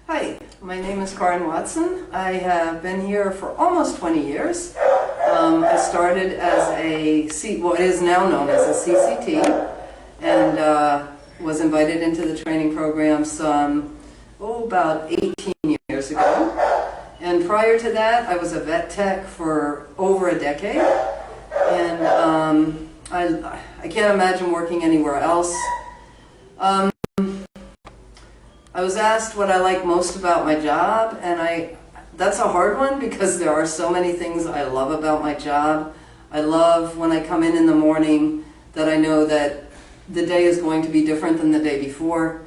Hi, my name is Karen Watson. I have been here for almost 20 years. I started as what is now known as a CCT, and was invited into the training program about 18 years ago. And prior to that, I was a vet tech for over a decade, and I can't imagine working anywhere else. I was asked what I like most about my job, and that's a hard one because there are so many things I love about my job. I love when I come in the morning that I know that the day is going to be different than the day before.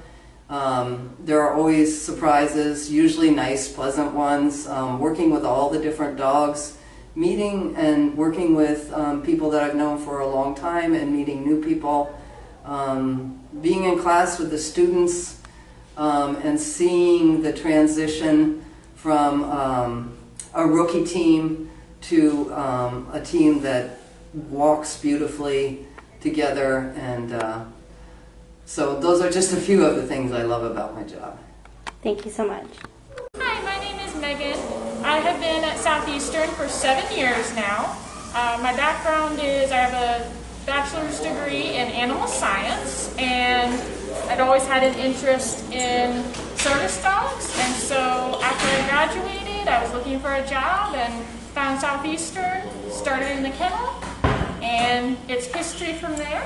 There are always surprises, usually nice, pleasant ones. Working with all the different dogs, meeting and working with people that I've known for a long time and meeting new people. Being in class with the students, and seeing the transition from a rookie team to a team that walks beautifully together, and so those are just a few of the things I love about my job. Thank you so much. Hi, my name is Megan. I have been at Southeastern for 7 years now. My background is I have a bachelor's degree in animal science, and I'd always had an interest in service dogs, and so after I graduated, I was looking for a job and found Southeastern, started in the kennel, and it's history from there.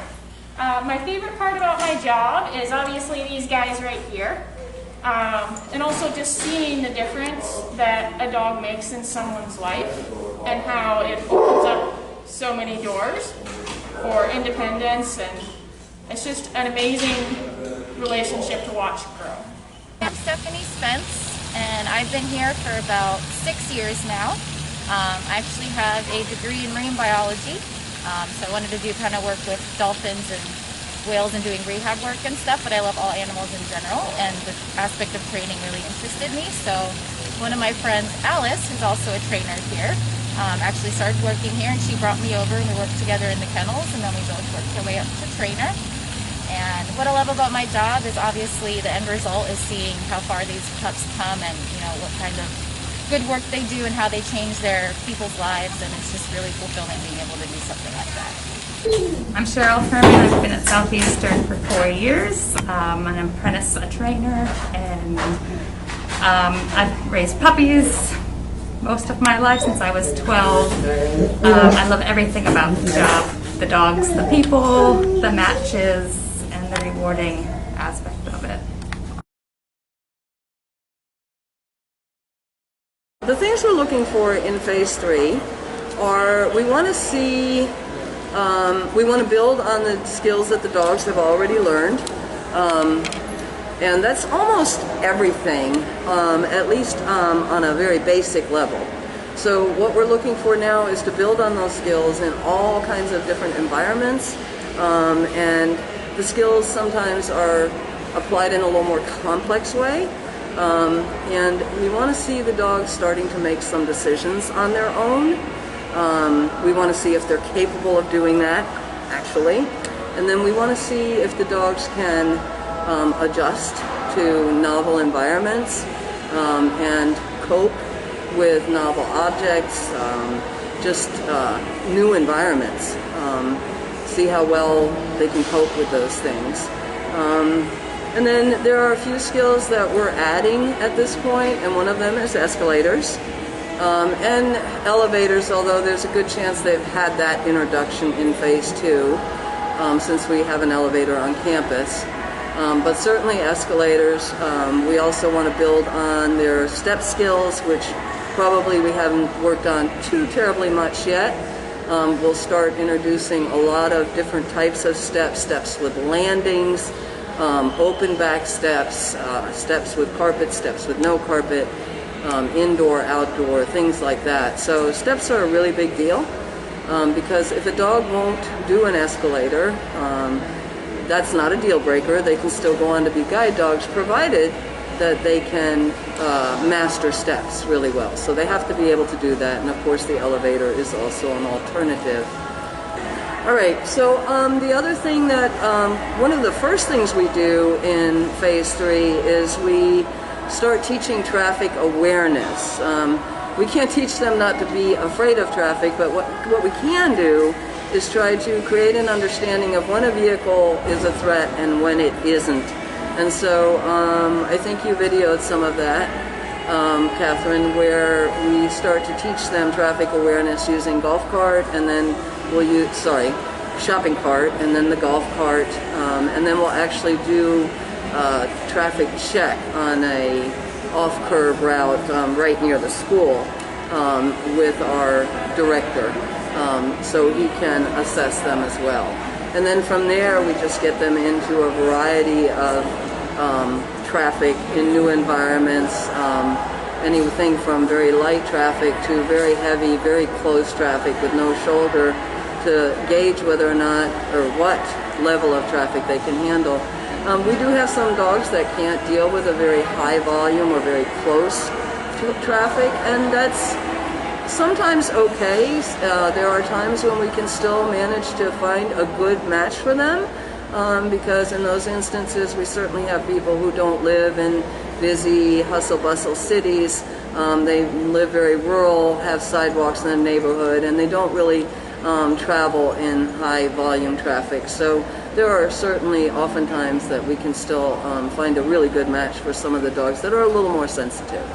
My favorite part about my job is obviously these guys right here, and also just seeing the difference that a dog makes in someone's life and how it opens up so many doors for independence, and it's just an amazing relationship to watch grow. I'm Stephanie Spence, and I've been here for about 6 years now. I actually have a degree in marine biology, so I wanted to do kind of work with dolphins and whales and doing rehab work and stuff, but I love all animals in general, and the aspect of training really interested me. So one of my friends, Alice, who's also a trainer here, actually started working here, and she brought me over, and we worked together in the kennels, and then we both worked our way up to trainer. And what I love about my job is obviously the end result is seeing how far these pups come, and what kind of good work they do and how they change their people's lives, and it's just really fulfilling being able to do something like that. I'm Cheryl Furman. I've been at Southeastern for 4 years. I'm an apprentice, a trainer, and I've raised puppies most of my life since I was 12. I love everything about the job, the dogs, the people, the matches, and the rewarding aspect of it. The things we're looking for in phase 3 are we want to build on the skills that the dogs have already learned, and that's almost everything, at least on a very basic level. So what we're looking for now is to build on those skills in all kinds of different environments, and the skills sometimes are applied in a little more complex way, and we want to see the dogs starting to make some decisions on their own. We want to see if they're capable of doing that, actually, and then we want to see if the dogs can adjust to novel environments and cope with novel objects, just new environments. See how well they can cope with those things. And then there are a few skills that we're adding at this point, and one of them is escalators. And elevators, although there's a good chance they've had that introduction in phase 2, since we have an elevator on campus. But certainly escalators. We also want to build on their step skills, which probably we haven't worked on too terribly much yet. We'll start introducing a lot of different types of steps, steps with landings, open back steps, steps with carpet, steps with no carpet, indoor, outdoor, things like that. So steps are a really big deal, because if a dog won't do an escalator, that's not a deal breaker. They can still go on to be guide dogs, provided that they can master steps really well. So they have to be able to do that, and of course the elevator is also an alternative. All right, so the other thing that, one of the first things we do in phase 3 is we start teaching traffic awareness. We can't teach them not to be afraid of traffic, but what we can do is try to create an understanding of when a vehicle is a threat and when it isn't. And so I think you videoed some of that, Catherine, where we start to teach them traffic awareness using golf cart, and then we'll use, shopping cart, and then the golf cart, and then we'll actually do a traffic check on a off-curb route right near the school with our director, so he can assess them as well. And then from there we just get them into a variety of traffic in new environments, anything from very light traffic to very heavy, very close traffic with no shoulder, to gauge whether or not, or what level of traffic they can handle. We do have some dogs that can't deal with a very high volume or very close to traffic, and that's sometimes okay. There are times when we can still manage to find a good match for them, because in those instances we certainly have people who don't live in busy hustle-bustle cities. They live very rural, have sidewalks in the neighborhood, and they don't really travel in high volume traffic. So there are certainly oftentimes that we can still find a really good match for some of the dogs that are a little more sensitive.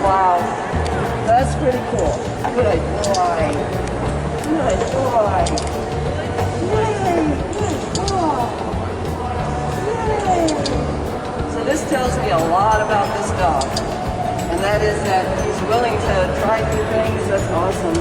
Wow, that's pretty cool. Good boy. Good boy. Yay, good boy. Yay. So this tells me a lot about this dog. And that is that he's willing to try new things. That's awesome.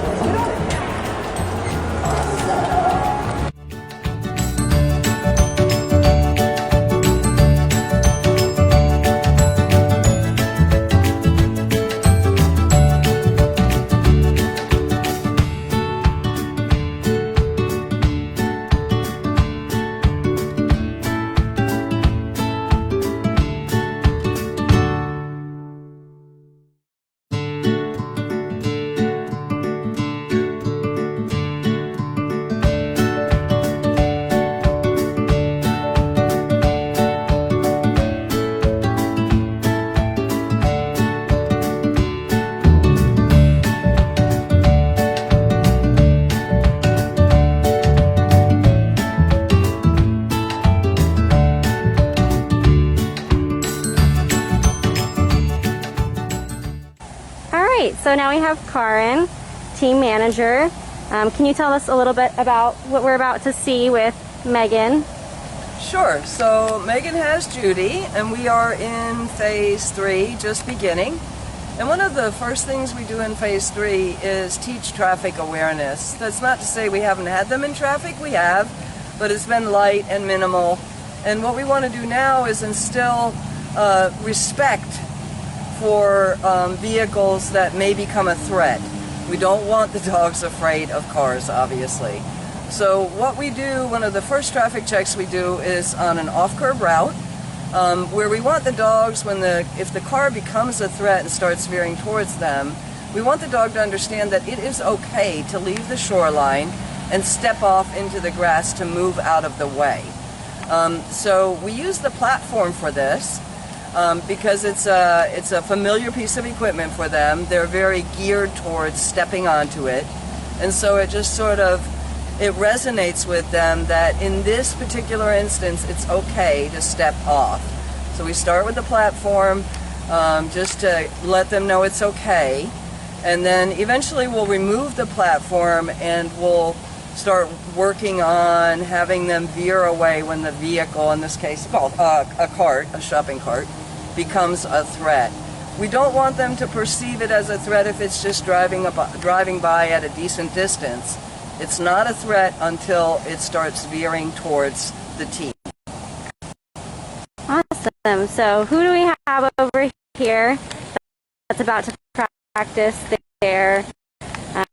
So now we have Karin, team manager. Can you tell us a little bit about what we're about to see with Megan? Sure. So Megan has Judy, and we are in phase 3, just beginning. And one of the first things we do in phase 3 is teach traffic awareness. That's not to say we haven't had them in traffic, we have, but it's been light and minimal. And what we want to do now is instill respect for vehicles that may become a threat. We don't want the dogs afraid of cars, obviously. So what we do, one of the first traffic checks we do is on an off-curb route, where we want the dogs, if the car becomes a threat and starts veering towards them, we want the dog to understand that it is okay to leave the shoreline and step off into the grass to move out of the way. So we use the platform for this because it's a familiar piece of equipment for them. They're very geared towards stepping onto it, and so it just sort of it resonates with them that in this particular instance it's okay to step off. So we start with the platform just to let them know it's okay, and then eventually we'll remove the platform and we'll start working on having them veer away when the vehicle, in this case called a cart, a shopping cart, becomes a threat. We don't want them to perceive it as a threat if it's just driving by at a decent distance. It's not a threat until it starts veering towards the team. Awesome. So who do we have over here that's about to practice their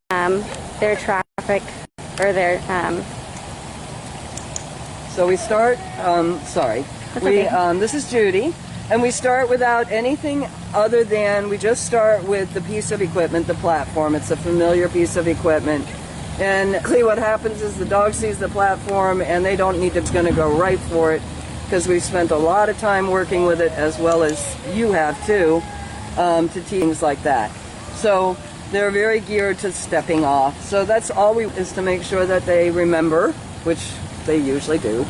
traffic or their So we start, this is Judy, and we start without anything other than, we just start with the piece of equipment, the platform. It's a familiar piece of equipment. And what happens is the dog sees the platform and they don't need to, it's going to go right for it, because we've spent a lot of time working with it, as well as you have too, to teach things like that. So they're very geared to stepping off. So that's all is to make sure that they remember, which they usually do.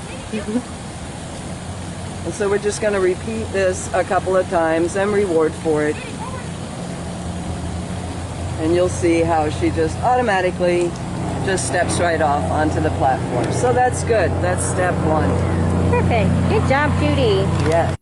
And so we're just going to repeat this a couple of times and reward for it. And you'll see how she just automatically just steps right off onto the platform. So that's good. That's step one. Perfect. Good job, Judy. Yes.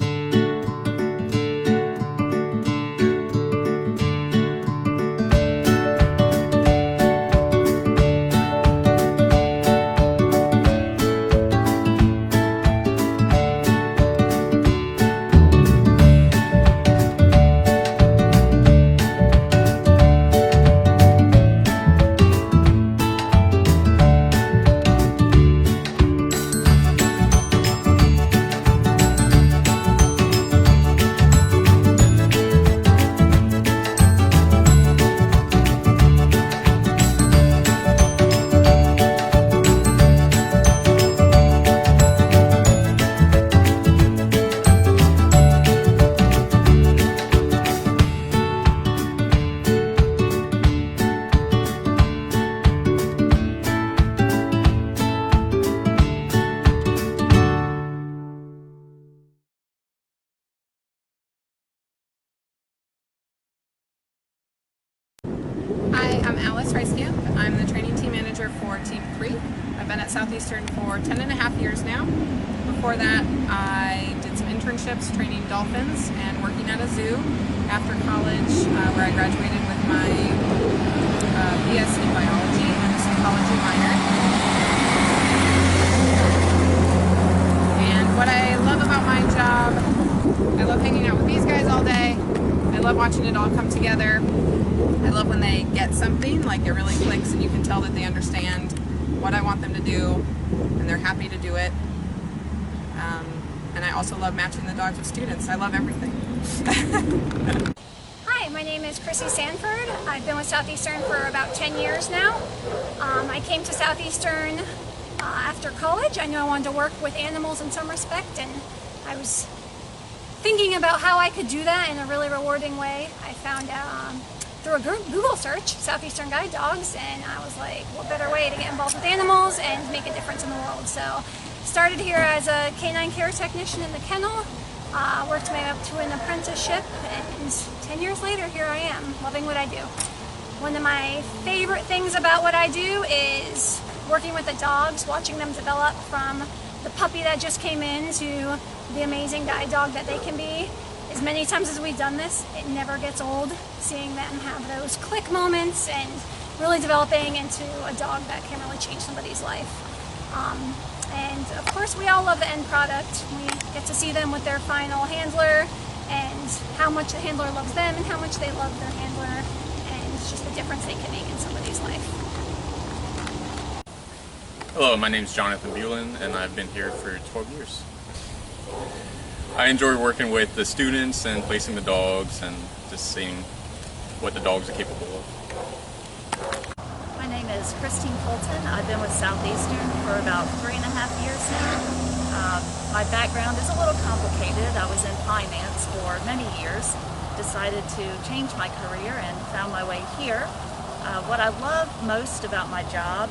Hi, I'm Alice Rice-Camp. I'm the training team manager for Team 3. I've been at Southeastern for 10 and a half years now. Before that, I did some internships training dolphins and working at a zoo after college, where I graduated with my BS in biology and a psychology minor. And what I love about my job, I love hanging out with these guys all day. I love watching it all come together. I love when they get something, like it really clicks and you can tell that they understand what I want them to do and they're happy to do it. And I also love matching the dogs with students. I love everything. Hi, my name is Chrissy Sanford. I've been with Southeastern for about 10 years now. I came to Southeastern after college. I knew I wanted to work with animals in some respect, and I was thinking about how I could do that in a really rewarding way. I found out through a Google search, Southeastern Guide Dogs, and I was like, what better way to get involved with animals and make a difference in the world. So started here as a canine care technician in the kennel, worked my way up to an apprenticeship, and 10 years later, here I am, loving what I do. One of my favorite things about what I do is working with the dogs, watching them develop from the puppy that just came in to the amazing guide dog that they can be. As many times as we've done this, it never gets old, seeing them have those click moments and really developing into a dog that can really change somebody's life. And of course, we all love the end product. We get to see them with their final handler and how much the handler loves them and how much they love their handler, and it's just the difference they can make in somebody's life. Hello, my name is Jonathan Buelan, and I've been here for 12 years. I enjoy working with the students and placing the dogs and just seeing what the dogs are capable of. My name is Christine Fulton. I've been with Southeastern for about 3.5 years now. My background is a little complicated. I was in finance for many years, decided to change my career and found my way here. What I love most about my job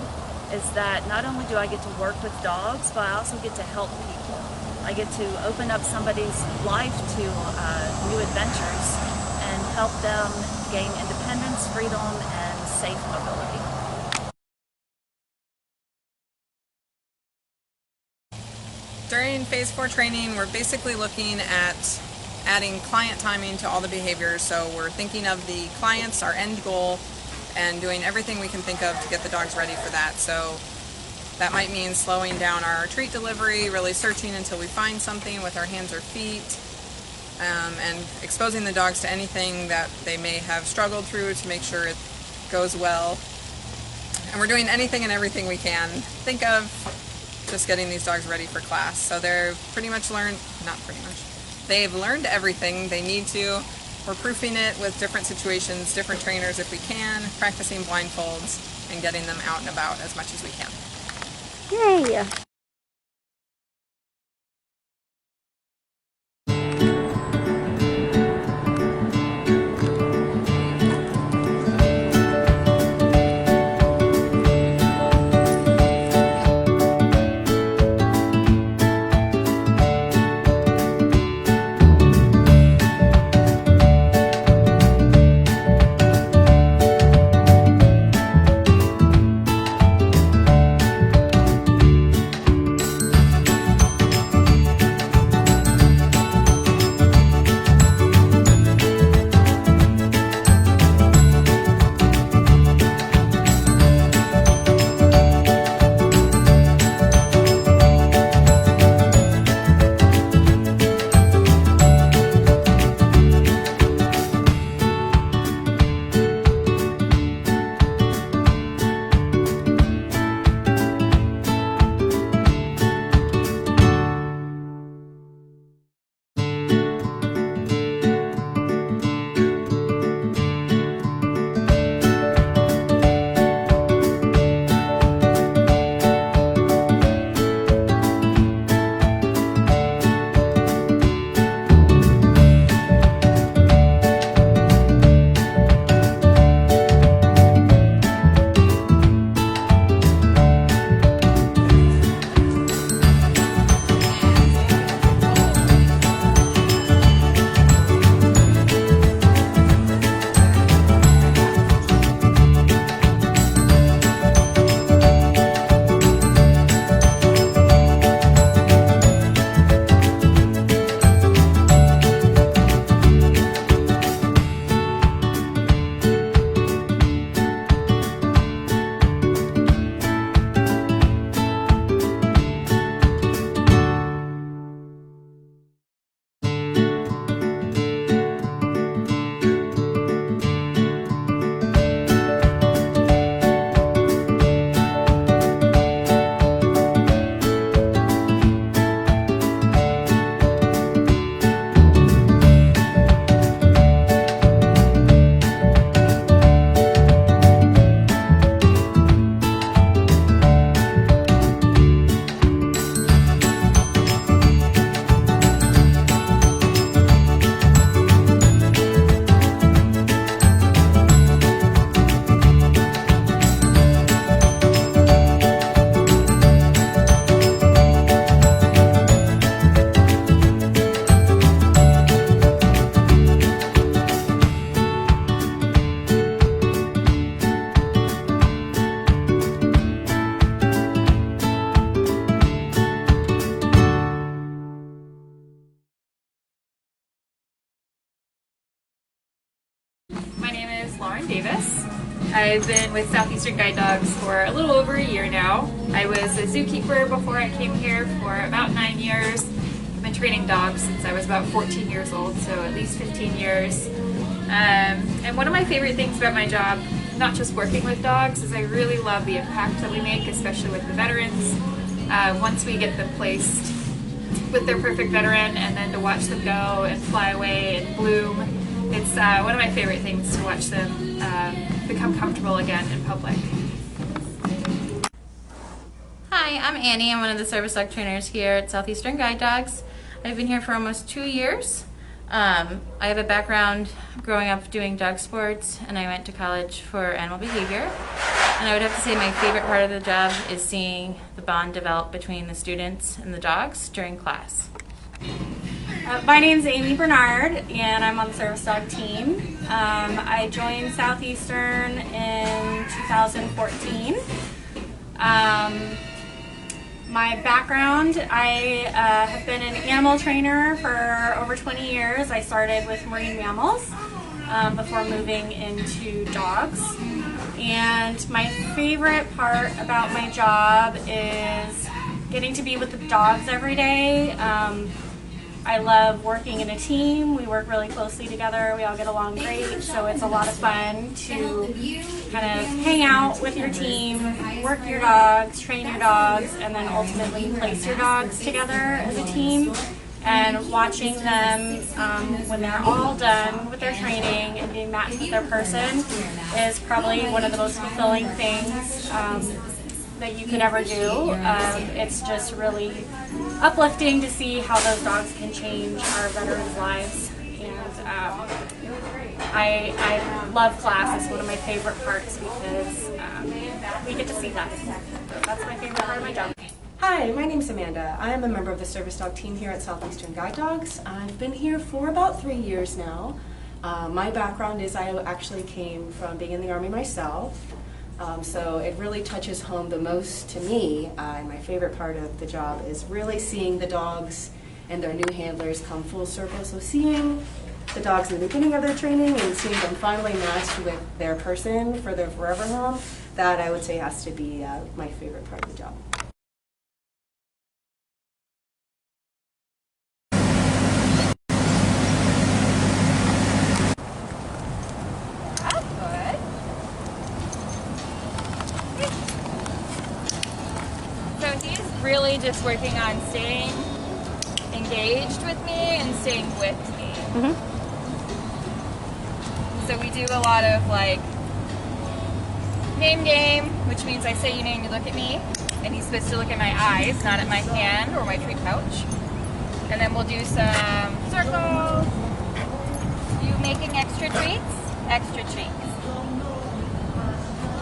is that not only do I get to work with dogs, but I also get to help people. I get to open up somebody's life to new adventures and help them gain independence, freedom, and safe mobility. During Phase 4 training, we're basically looking at adding client timing to all the behaviors. So we're thinking of the clients, our end goal, and doing everything we can think of to get the dogs ready for that. So that might mean slowing down our treat delivery, really searching until we find something with our hands or feet, and exposing the dogs to anything that they may have struggled through to make sure it goes well. And we're doing anything and everything we can think of, just getting these dogs ready for class. So they're they've learned everything they need to. We're proofing it with different situations, different trainers if we can, practicing blindfolds, and getting them out and about as much as we can. Yay! I've been with Southeastern Guide Dogs for a little over a year now. I was a zookeeper before I came here for about 9 years. I've been training dogs since I was about 14 years old, so at least 15 years. And one of my favorite things about my job, not just working with dogs, is I really love the impact that we make, especially with the veterans. Once we get them placed with their perfect veteran, and then to watch them go and fly away and bloom, it's one of my favorite things to watch them become comfortable again in public. Hi, Hi, I'm Annie. I'm one of the service dog trainers here at Southeastern Guide Dogs. I've been here for almost 2 years. I have a background growing up doing dog sports, and I went to college for animal behavior. And I would have to say my favorite part of the job is seeing the bond develop between the students and the dogs during class. My name's Amy Bernard, and I'm on the service dog team. I joined Southeastern in 2014. My background, I have been an animal trainer for over 20 years. I started with marine mammals before moving into dogs. And my favorite part about my job is getting to be with the dogs every day. I love working in a team. We work really closely together. We all get along great, so it's a lot of fun to kind of hang out with your team, work your dogs, train your dogs, and then ultimately place your dogs together as a team. And watching them when they're all done with their training and being matched with their person is probably one of the most fulfilling things that you could ever do. It's just really uplifting to see how those dogs can change our veterans' lives. And I love class. It's one of my favorite parts because we get to see that. So that's my favorite part of my job. Hi, my name's Amanda. I am a member of the service dog team here at Southeastern Guide Dogs. I've been here for about 3 years now. My background is I actually came from being in the Army myself. So it really touches home the most to me, and my favorite part of the job is really seeing the dogs and their new handlers come full circle. So seeing the dogs in the beginning of their training and seeing them finally matched with their person for their forever home, that I would say has to be my favorite part of the job. So he's really just working on staying engaged with me and staying with me. So we do a lot of like name game, which means I say your name, you look at me, and he's supposed to look at my eyes, not at my hand or my treat pouch. And then we'll do some circles, you making extra treats,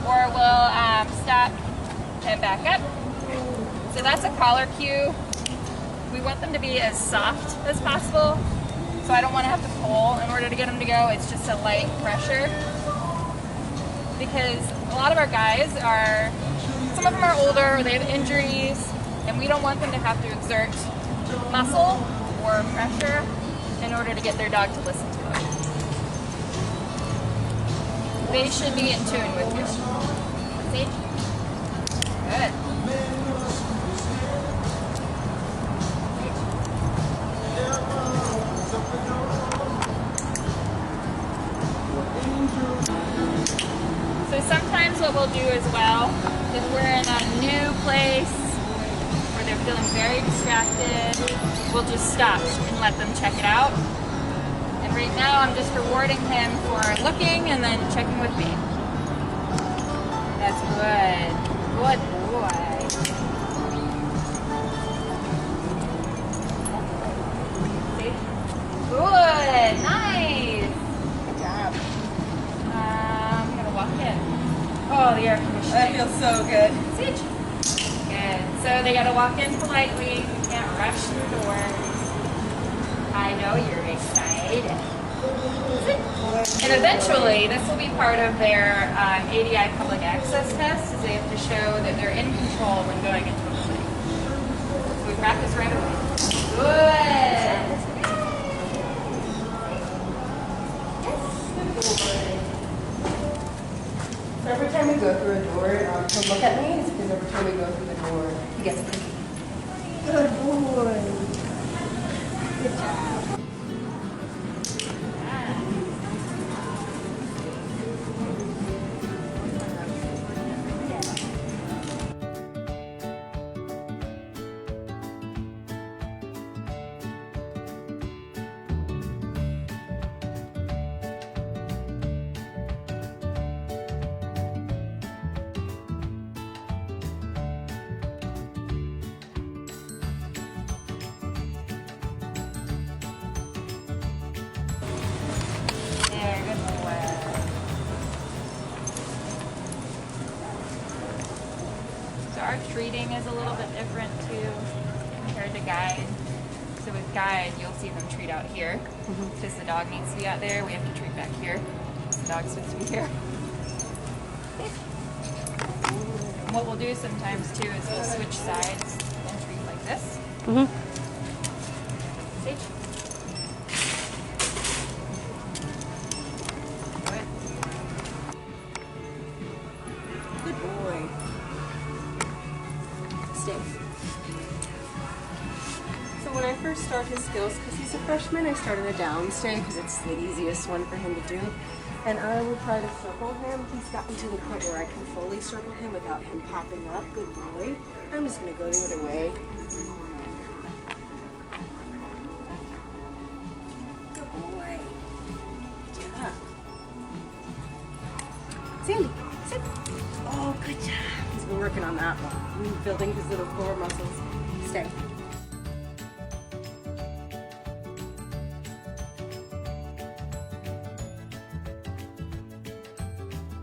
or we'll stop and back up. So that's a collar cue. We want them to be as soft as possible, so I don't want to have to pull in order to get them to go. It's just a light pressure, because a lot of our guys are, some of them are older, or they have injuries, and we don't want them to have to exert muscle or pressure in order to get their dog to listen to them. They should be in tune with you. See? Good. So sometimes what we'll do as well, if we're in a new place where they're feeling very distracted, we'll just stop and let them check it out. And right now I'm just rewarding him for looking and then checking with me. That's good. Good boy. See? Good. Nice. Good job. I'm going to walk in. Oh, the air conditioning. That feels so good. See? Good. So they got to walk in politely. You can't rush through doors. I know you're excited. And eventually, this will be part of their ADI public access test, is they have to show that they're in control when going into a clinic. So we practice right away. Good. So every time we go through a door, he'll look at me. It's because every time we go through the door, he gets a cookie. Good boy. Good job. So our treating is a little bit different too compared to guide. So with guide, you'll see them treat out here because the dog needs to be out there. We have to treat back here. The dog's supposed to be here. And what we'll do sometimes too is we'll switch sides and treat like this. See? Good boy. Stay. So when I first start his skills, because he's a freshman, I started a down stay because it's the easiest one for him to do. And I will try to circle him. He's gotten to the point where I can fully circle him without him popping up. Good boy. I'm just going to go the other way. Good boy. Good job. Sandy, sit. Oh, good job. He's been working on that one. Building his little core muscles. Stay.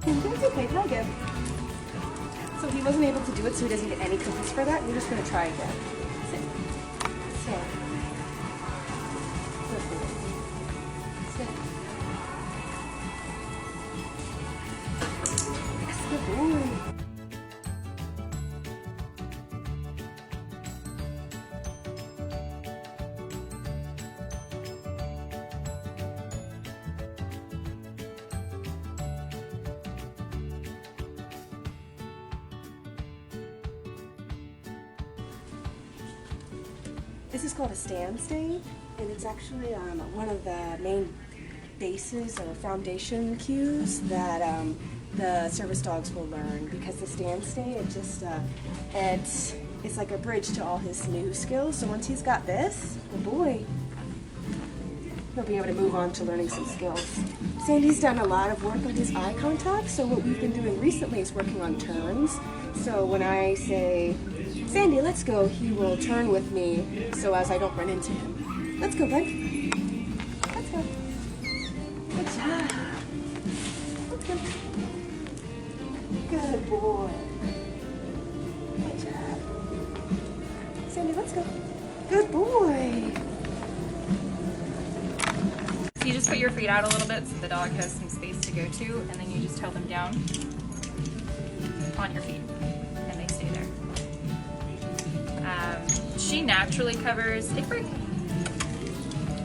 That's okay, hug him. So he wasn't able to do it, so he doesn't get any cookies for that. We're just going to try again. Sit. Sit. Good boy. Sit. Yes, good boy. This is called a stand stay, and it's actually one of the main bases or foundation cues that the service dogs will learn, because the stand stay, it's like a bridge to all his new skills. So once he's got this, oh boy, he'll be able to move on to learning some skills. Sandy's done a lot of work on his eye contact, so what we've been doing recently is working on turns. So when I say, Sandy, let's go, he will turn with me so as I don't run into him. Let's go, bud. Let's go. Good job. Let's go. Good boy. Good job. Sandy, let's go. Good boy. So you just put your feet out a little bit so the dog has some space to go to, and then you just tell them down on your feet, and they stay there. She naturally covers a break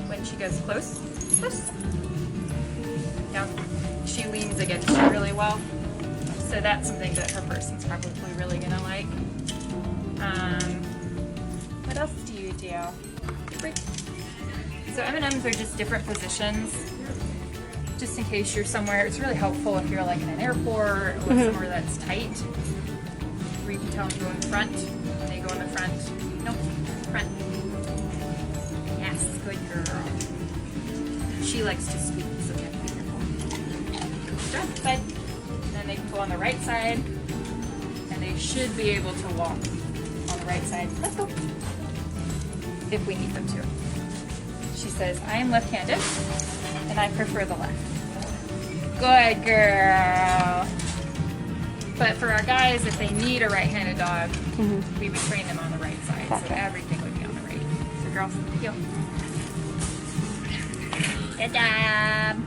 when she goes close. Close. Now, she leans against you really well, so that's something that her person's probably really gonna like. What else do you do? Break. So M&Ms are just different positions, just in case you're somewhere. It's really helpful if you're like in an airport or somewhere that's tight, where you can tell them to go in front. They go in the front. Nope, front. Yes, good girl. She likes to scoop, so you have to be careful. Good side. Then they can go on the right side, and they should be able to walk on the right side. Let's go. If we need them to. She says, I am left-handed, and I prefer the left. Good girl. But for our guys, if they need a right-handed dog, we would train them on the right side, so everything would be on the right. So girls, heel. Good job.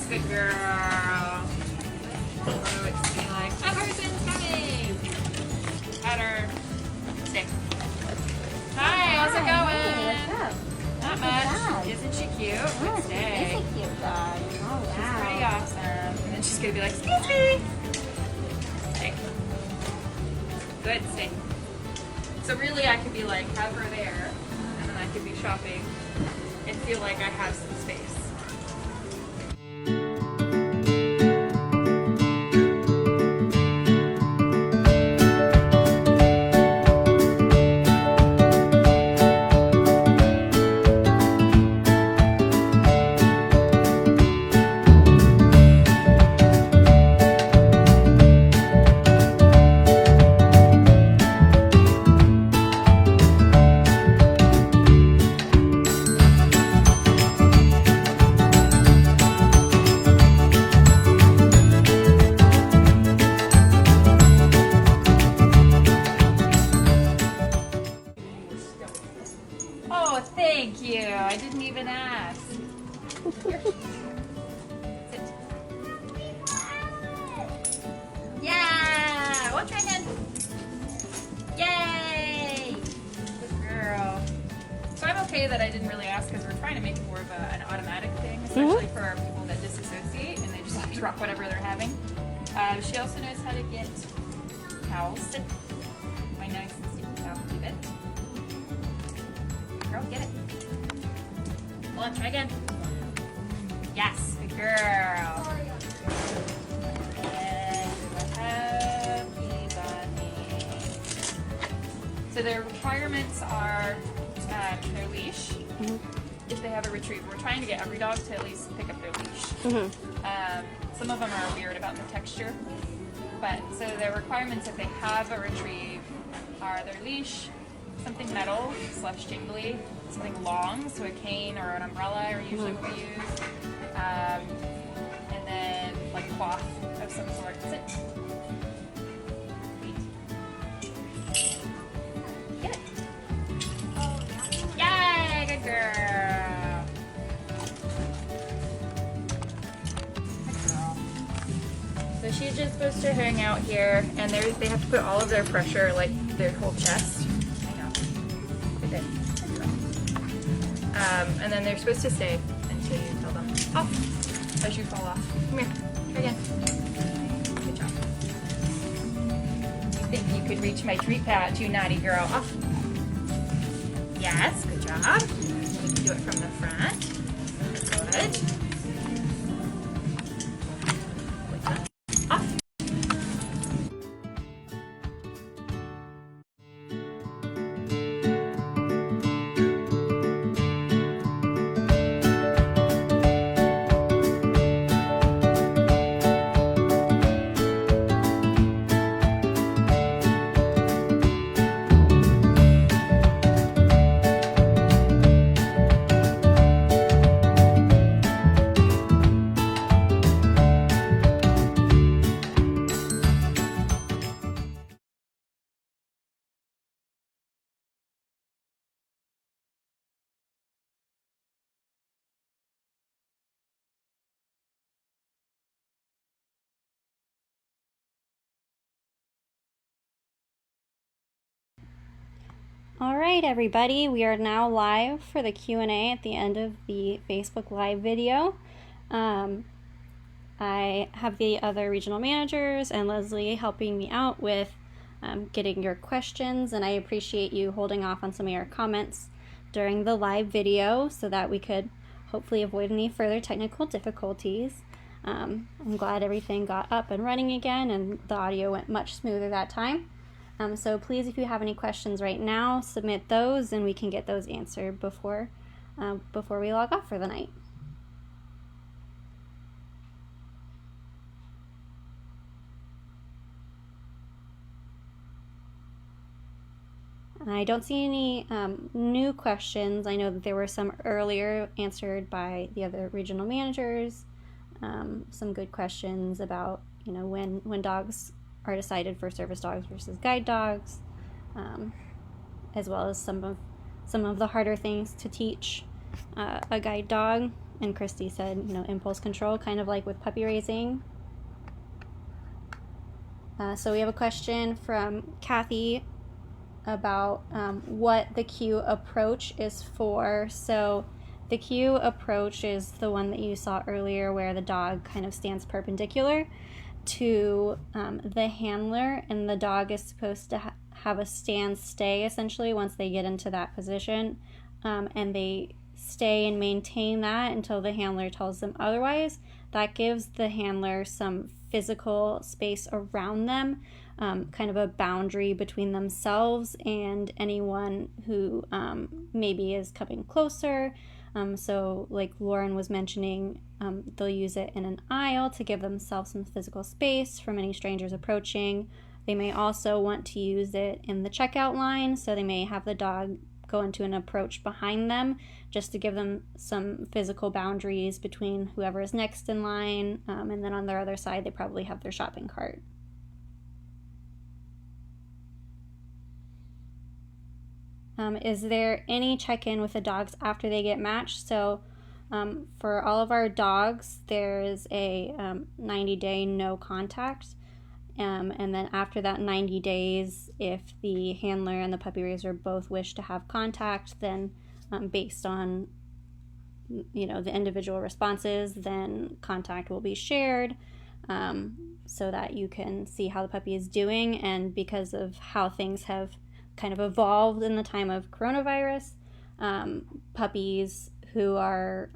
Good girl. What do it feel like? A person's coming. At her. Stay. Hi. gonna be like, excuse me. Stay. Good, stay. So really I could be like, have her there, and then I could be shopping and feel like I have some space. Oh, thank you. I didn't even ask. Here. Sit. Yeah! One try again. Yay! Good girl. So I'm okay that I didn't really ask because we're trying to make it more of an automatic thing, especially for our people that disassociate and they just like drop whatever they're having. She also knows how to get towels. Sit. My nice and sticky towel. Keep it. Girl, get it. Hold on, try again. Yes, good girl. And happy bunny. So their requirements are their leash. If they have a retriever, we're trying to get every dog to at least pick up their leash. Some of them are weird about the texture, but so their requirements if they have a retrieve are their leash, something metal / jingly, something long, so a cane or an umbrella are usually what we use, and then like cloth of some sort. Sit. Wait. Get it. Yay, good girl. Good girl. So she's just supposed to hang out here, and they have to put all of their pressure, like their whole chest. And then they're supposed to stay until you tell them off as you fall off. Come here, try again. Good job. You think you could reach my treat pouch, you naughty girl. Off. Yes, good job. You can do it from the front. Good. Off. All right, everybody, we are now live for the Q&A at the end of the Facebook Live video. I have the other regional managers and Leslie helping me out with getting your questions, and I appreciate you holding off on some of your comments during the live video so that we could hopefully avoid any further technical difficulties. I'm glad everything got up and running again and the audio went much smoother that time. So please, if you have any questions right now, submit those and we can get those answered before we log off for the night. I don't see any new questions. I know that there were some earlier answered by the other regional managers. Some good questions about, when dogs are decided for service dogs versus guide dogs, as well as some of the harder things to teach a guide dog. And Christy said, impulse control, kind of like with puppy raising. So we have a question from Kathy about what the cue approach is for. So The cue approach is the one that you saw earlier where the dog kind of stands perpendicular to the handler, and the dog is supposed to have a stand stay essentially once they get into that position, and they stay and maintain that until the handler tells them otherwise. That gives the handler some physical space around them, kind of a boundary between themselves and anyone who maybe is coming closer. So like Lauren was mentioning, they'll use it in an aisle to give themselves some physical space from any strangers approaching. They may also want to use it in the checkout line, so they may have the dog go into an approach behind them just to give them some physical boundaries between whoever is next in line, and then on their other side they probably have their shopping cart. Is there any check-in with the dogs after they get matched? So for all of our dogs, there is a 90-day no contact. And then after that 90 days, if the handler and the puppy raiser both wish to have contact, then based on the individual responses, then contact will be shared so that you can see how the puppy is doing. And because of how things have kind of evolved in the time of coronavirus, puppies who are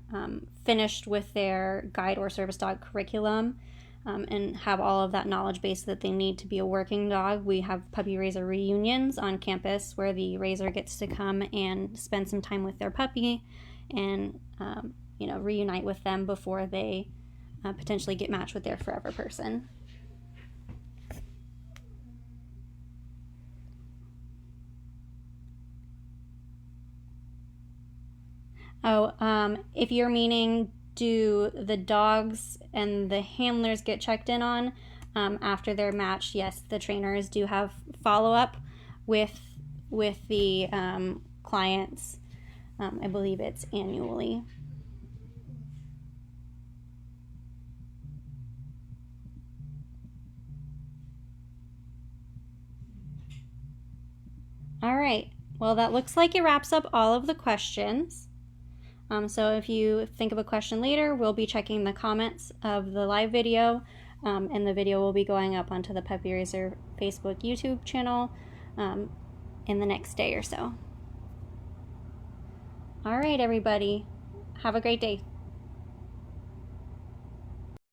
finished with their guide or service dog curriculum and have all of that knowledge base that they need to be a working dog, we have puppy raiser reunions on campus where the raiser gets to come and spend some time with their puppy and reunite with them before they potentially get matched with their forever person. If you're meaning, do the dogs and the handlers get checked in on after their match? Yes, the trainers do have follow-up with the clients. I believe it's annually. All right, well, that looks like it wraps up all of the questions. So if you think of a question later, we'll be checking the comments of the live video, and the video will be going up onto the Puppy Raiser Facebook, YouTube channel in the next day or so. All right, everybody, have a great day.